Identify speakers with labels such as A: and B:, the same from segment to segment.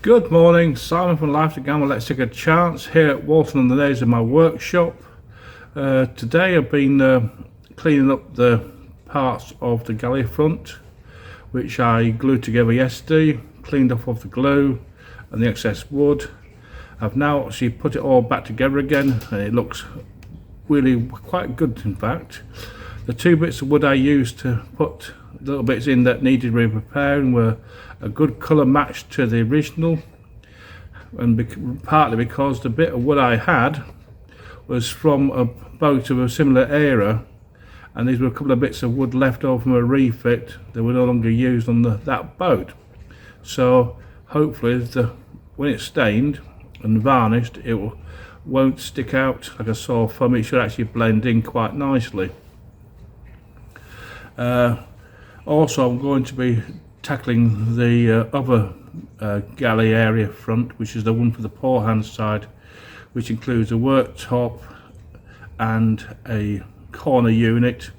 A: Good morning, Simon from Life to Gamble. Let's take a chance here at Walton on the days of my workshop. Today I've been cleaning up the parts of the galley front, which I glued together yesterday, cleaned off of the glue and the excess wood. I've now actually put it all back together again and it looks really quite good. In fact, the two bits of wood I used to put little bits in that needed repairing were a good colour match to the original, and partly because the bit of wood I had was from a boat of a similar era, and these were a couple of bits of wood left over from a refit that were no longer used on that boat. So hopefully when it's stained and varnished it won't stick out like a sore thumb. It should actually blend in quite nicely. Also, I'm going to be tackling the other galley area front, which is the one for the forehand side, which includes a worktop and a corner unit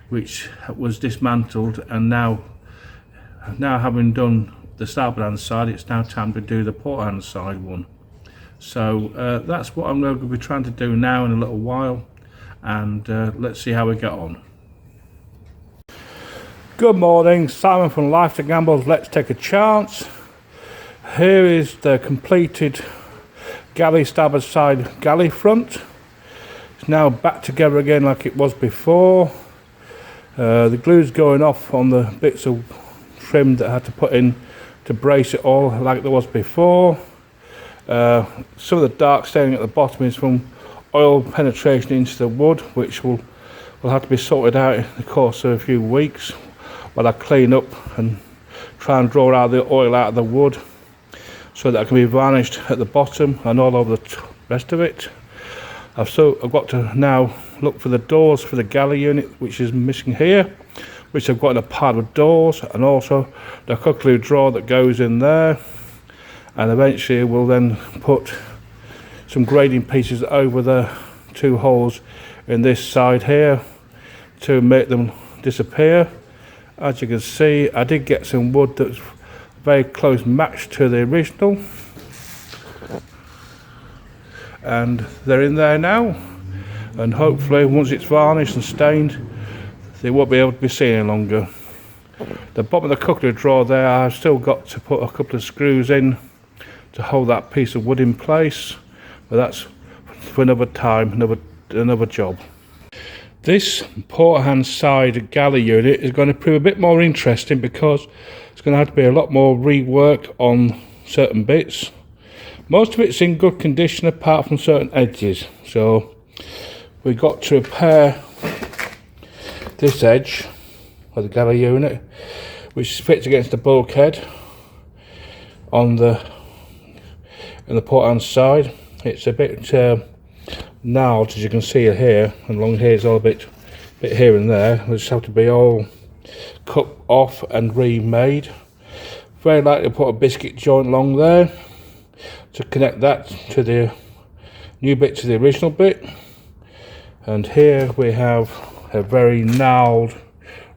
A: which was dismantled, and now having done the starboard hand side, it's now time to do the port hand side one. So that's what I'm going to be trying to do now in a little while, and let's see how we get on. Good morning, Simon from Life to Gamble's Let's Take a Chance. Here is the completed galley starboard side galley front. It's now back together again like it was before. The glue's going off on the bits of trim that I had to put in to brace it all like there was before. Some of the dark staining at the bottom is from oil penetration into the wood, which will have to be sorted out in the course of a few weeks while I clean up and try and draw out the oil out of the wood so that it can be varnished at the bottom and all over the rest of it. I've got to now look for the doors for the galley unit, which is missing here, which I've got in a pile of doors, and also the cookery drawer that goes in there. And eventually we'll then put some grading pieces over the two holes in this side here to make them disappear. As you can see, I did get some wood that's very close match to the original, and they're in there now, and hopefully once it's varnished and stained they won't be able to be seen any longer. The bottom of the cookery drawer there, I've still got to put a couple of screws in to hold that piece of wood in place, but that's for another time, another job. This port hand side galley unit is going to prove a bit more interesting because it's going to have to be a lot more rework on certain bits. Most of it's in good condition apart from certain edges, so we've got to repair this edge of the galley unit, which fits against the bulkhead in the port hand side. It's a bit gnarled, as you can see here, and along here is all a bit here and there. They just have to be all cut off and remade. Very likely to put a biscuit joint along there to connect that to the new bit to the original bit. And here we have a very gnarled,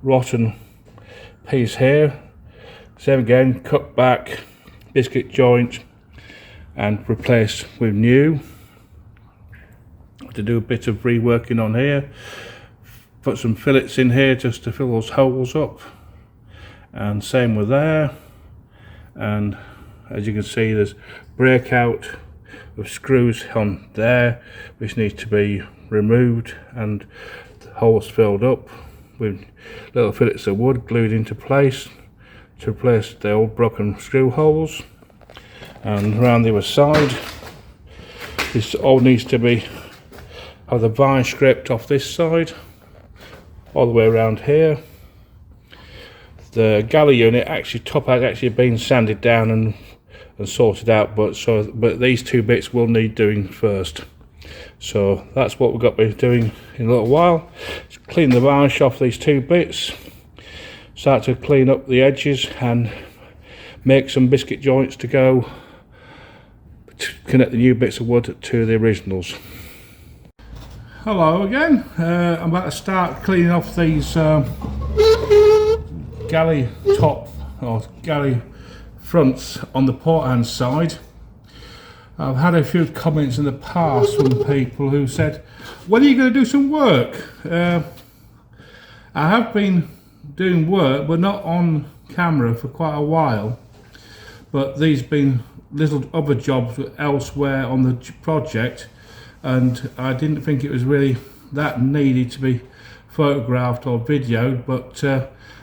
A: rotten piece here. Same again, cut back, biscuit joint, and replaced with new. To do a bit of reworking on here, put some fillets in here just to fill those holes up, and same with there. And as you can see, there's breakout of screws on there which needs to be removed, and the holes filled up with little fillets of wood glued into place to replace the old broken screw holes. And around the other side, this all needs to be have the varnish scraped off this side all the way around here. The galley unit top has actually been sanded down and sorted out, but these two bits will need doing first. So that's what we've got to be doing in a little while. Just clean the varnish off these two bits, start to clean up the edges and make some biscuit joints to go to connect the new bits of wood to the originals. Hello again. I'm about to start cleaning off these galley top or galley fronts on the port hand side. I've had a few comments in the past from people who said, when are you going to do some work? I have been doing work, but not on camera for quite a while. But these been little other jobs elsewhere on the project, and I didn't think it was really that needed to be photographed or videoed. But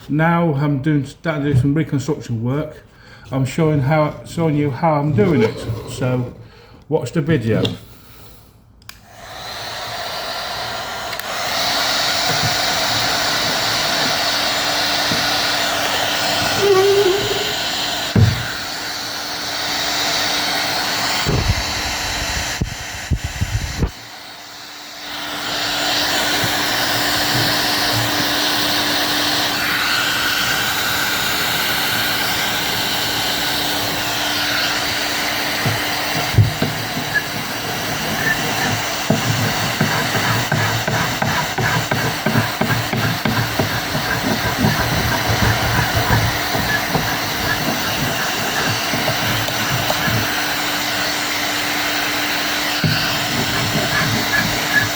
A: now I'm starting to do some reconstruction work. I'm showing you how I'm doing it. So watch the video.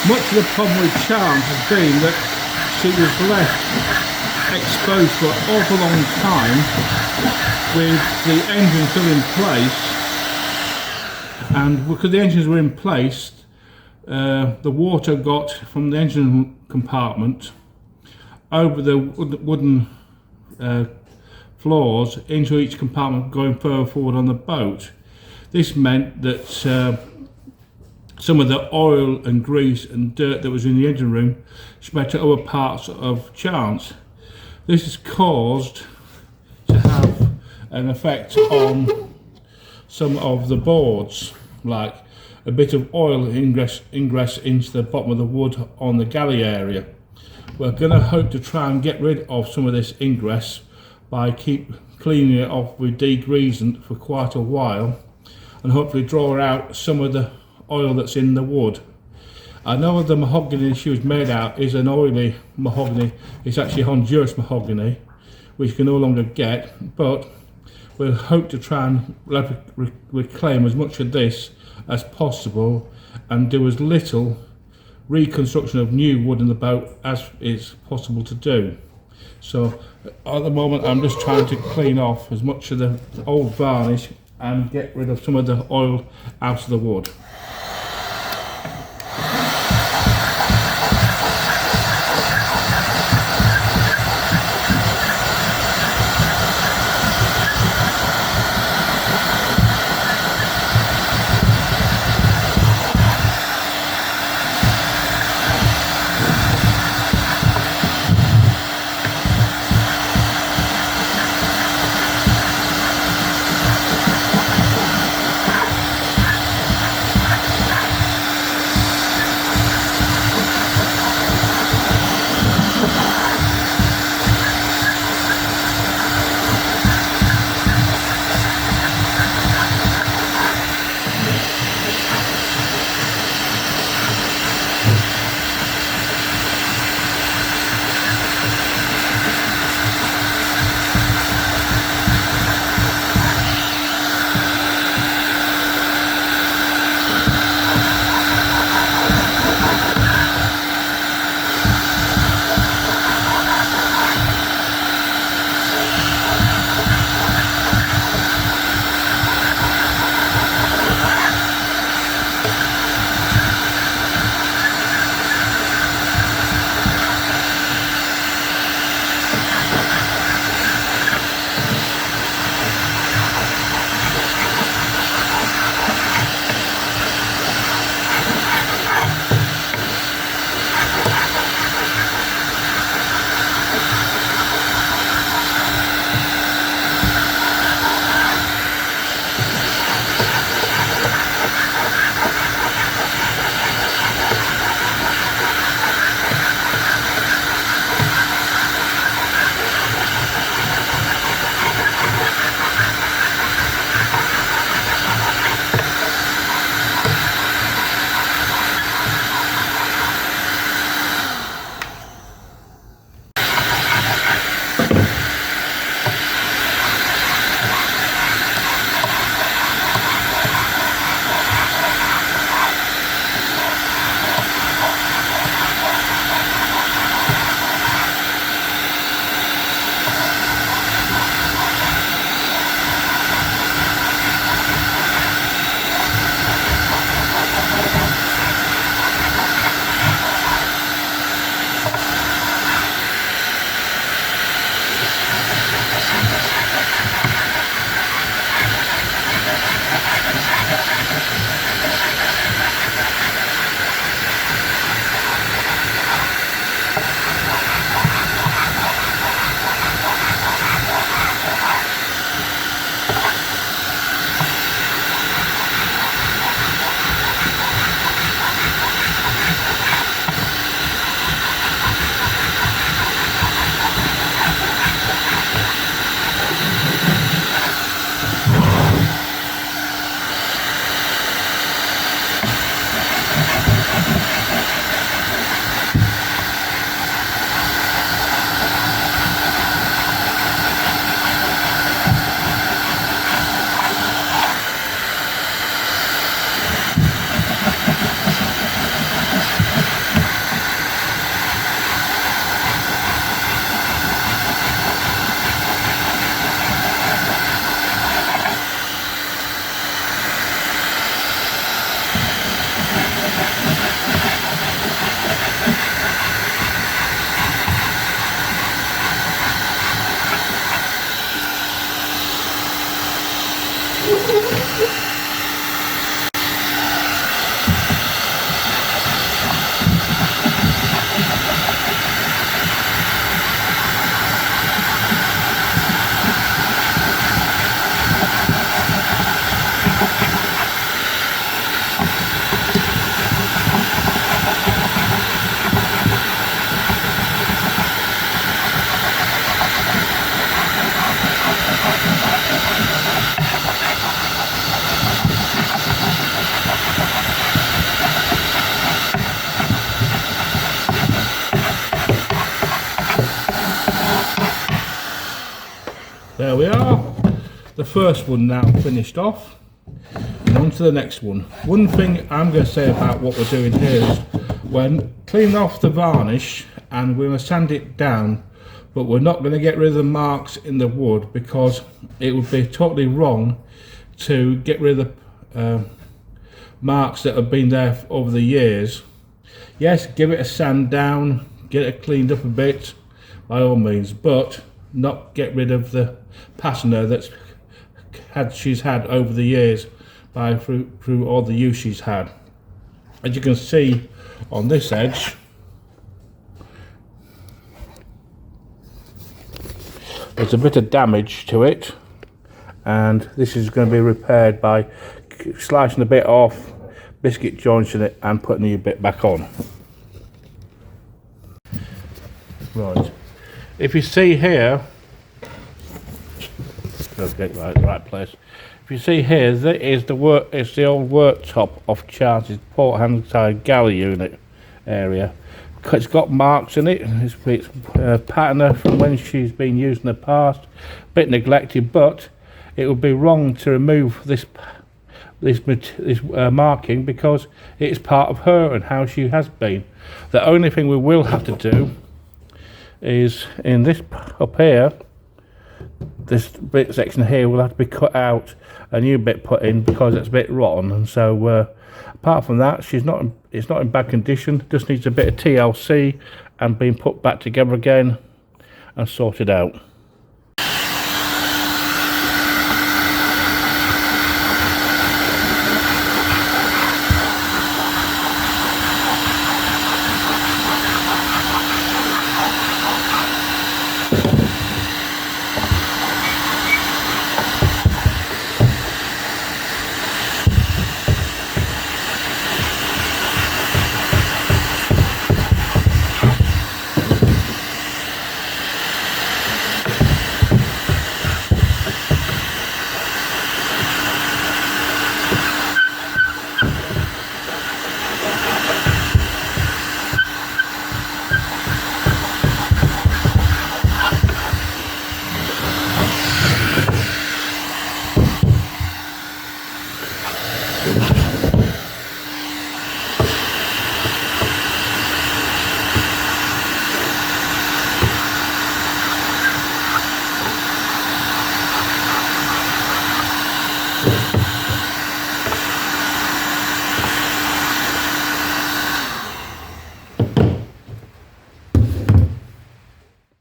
A: Much of the problem with Chance has been that she was left exposed for an awful long time with the engine still in place, and because the engines were in place, the water got from the engine compartment over the wooden floors into each compartment going further forward on the boat. This meant that some of the oil and grease and dirt that was in the engine room spread to other parts of Chance. This has caused to have an effect on some of the boards, like a bit of oil ingress into the bottom of the wood on the galley area. We're going to hope to try and get rid of some of this ingress by keep cleaning it off with degreasant for quite a while, and hopefully draw out some of the oil that's in the wood. I know the mahogany she was made out is an oily mahogany. It's actually Honduras mahogany, which you can no longer get, but we'll hope to try and reclaim as much of this as possible and do as little reconstruction of new wood in the boat as is possible to do. So at the moment I'm just trying to clean off as much of the old varnish and get rid of some of the oil out of the wood. There we are, the first one now finished off, and on to the next one. One thing I'm going to say about what we're doing here is we're cleaning off the varnish and we're going to sand it down, but we're not going to get rid of the marks in the wood because it would be totally wrong to get rid of the marks that have been there over the years. Yes, give it a sand down, get it cleaned up a bit by all means, but not get rid of the patina that's she's had over the years through all the use she's had. As you can see on this edge, there's a bit of damage to it, and this is going to be repaired by slicing a bit off, biscuit jointing it and putting a new bit back on. Right, if you see here, let's get the right place. If you see here, that is it's the old worktop of Charles's port hand side galley unit area. It's got marks in it. It's patina from when she's been used in the past, a bit neglected, but it would be wrong to remove this marking because it's part of her and how she has been. The only thing we will have to do is in this up here, this bit section here will have to be cut out, a new bit put in because it's a bit rotten, and so apart from that, it's not in bad condition. Just needs a bit of TLC and being put back together again and sorted out.